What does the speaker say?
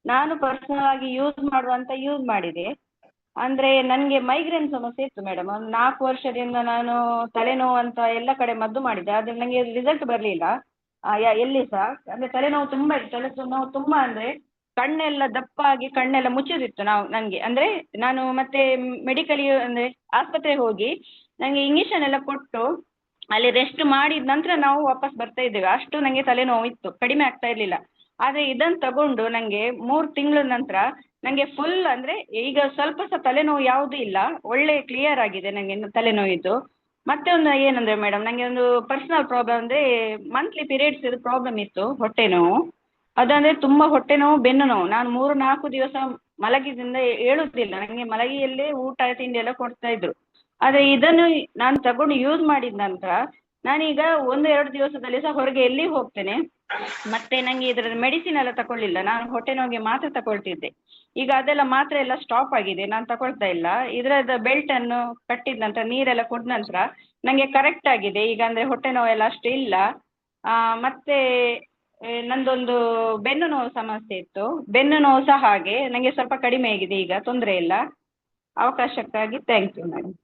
ನಾನು ಪರ್ಸನಲ್ ಆಗಿ ಯೂಸ್ ಮಾಡಿದೆ. ಅಂದ್ರೆ ನನಗೆ ಮೈಗ್ರೇನ್ ಸಮಸ್ಯೆ ಇತ್ತು ಮೇಡಮ್. ಒಂದು 4 ವರ್ಷದಿಂದ ನಾನು ತಲೆನೋವು ಅಂತ ಎಲ್ಲ ಕಡೆ ಮದ್ದು ಮಾಡಿದೆ, ಆದ್ರೆ ನನಗೆ ರಿಸಲ್ಟ್ ಬರಲಿಲ್ಲ. ಎಲ್ಲಿ ಸಹ ಅಂದ್ರೆ ತಲೆನೋವು ತುಂಬಾ ಇತ್ತು. ತಲೆನೋವು ತುಂಬಾ ಅಂದ್ರೆ ಕಣ್ಣೆಲ್ಲ ದಪ್ಪಾಗಿ ಕಣ್ಣೆಲ್ಲ ಮುಚ್ಚಿದಿತ್ತು. ನನಗೆ ಅಂದ್ರೆ ನಾನು ಮತ್ತೆ ಮೆಡಿಕಲ್ ಅಂದ್ರೆ ಆಸ್ಪತ್ರೆಗೆ ಹೋಗಿ ನನಗೆ ಇಂಜೆಕ್ಷನ್ ಎಲ್ಲ ಕೊಟ್ಟು ಅಲ್ಲಿ ರೆಸ್ಟ್ ಮಾಡಿದ ನಂತರ ನಾವು ವಾಪಸ್ ಬರ್ತಾ ಇದ್ದೇವೆ. ಅಷ್ಟು ನನಗೆ ತಲೆನೋವು ಇತ್ತು, ಕಡಿಮೆ ಆಗ್ತಾ ಇರಲಿಲ್ಲ. ಆದರೆ ಇದನ್ನು ತಗೊಂಡು ನನಗೆ 3 ತಿಂಗಳ ನಂತರ ನನಗೆ ಫುಲ್ ಅಂದರೆ ಈಗ ಸ್ವಲ್ಪ ಸಹ ತಲೆನೋವು ಯಾವುದೂ ಇಲ್ಲ, ಒಳ್ಳೆ ಕ್ಲಿಯರ್ ಆಗಿದೆ ನನಗೆ ತಲೆನೋವಿದ್ದು. ಮತ್ತೆ ಒಂದು ಏನಂದರೆ ಮೇಡಮ್, ನನಗೆ ಒಂದು ಪರ್ಸನಲ್ ಪ್ರಾಬ್ಲಮ್ ಅಂದರೆ ಮಂತ್ಲಿ ಪೀರಿಯಡ್ಸ್ ಪ್ರಾಬ್ಲಮ್ ಇತ್ತು, ಹೊಟ್ಟೆ ನೋವು. ಅದಂದರೆ ತುಂಬ ಹೊಟ್ಟೆ ನೋವು, ಬೆನ್ನು ನೋವು. ನಾನು 3-4 ದಿವಸ ಮಲಗಿದಿಂದ ಏಳುವುದಿಲ್ಲ, ನನಗೆ ಮಲಗಿಯಲ್ಲೇ ಊಟ ತಿಂಡಿ ಎಲ್ಲ ಕೊಡ್ತಾ ಇದ್ರು. ಆದರೆ ಇದನ್ನು ನಾನು ತಗೊಂಡು ಯೂಸ್ ಮಾಡಿದ ನಂತರ ನಾನೀಗ 1-2 ದಿವಸದಲ್ಲಿ ಸಹ ಹೊರಗೆ ಎಲ್ಲಿ ಹೋಗ್ತೇನೆ. ಮತ್ತೆ ನನಗೆ ಇದರ ಮೆಡಿಸಿನ್ ಎಲ್ಲ ತಗೊಳ್ಳಿಲ್ಲ, ನಾನು ಹೊಟ್ಟೆ ನೋವಿಗೆ ಮಾತ್ರ ತಗೊಳ್ತಿದ್ದೆ. ಈಗ ಅದೆಲ್ಲ ಮಾತ್ರೆ ಎಲ್ಲ ಸ್ಟಾಪ್ ಆಗಿದೆ, ನಾನು ತಗೊಳ್ತಾ ಇಲ್ಲ. ಇದರದ ಬೆಲ್ಟನ್ನು ಕಟ್ಟಿದ ನಂತರ ನೀರೆಲ್ಲ ಕುಡಿದ ನಂತರ ನನಗೆ ಕರೆಕ್ಟ್ ಆಗಿದೆ ಈಗ, ಅಂದರೆ ಹೊಟ್ಟೆ ನೋವೆಲ್ಲ ಅಷ್ಟು ಇಲ್ಲ. ಮತ್ತೆ ನಂದೊಂದು ಬೆನ್ನು ನೋವು ಸಮಸ್ಯೆ ಇತ್ತು, ಬೆನ್ನು ನೋವು ಸಹ ಹಾಗೆ ನನಗೆ ಸ್ವಲ್ಪ ಕಡಿಮೆ ಆಗಿದೆ ಈಗ, ತೊಂದರೆ ಇಲ್ಲ. ಅವಕಾಶಕ್ಕಾಗಿ ಥ್ಯಾಂಕ್ ಯು ಮೇಡಮ್.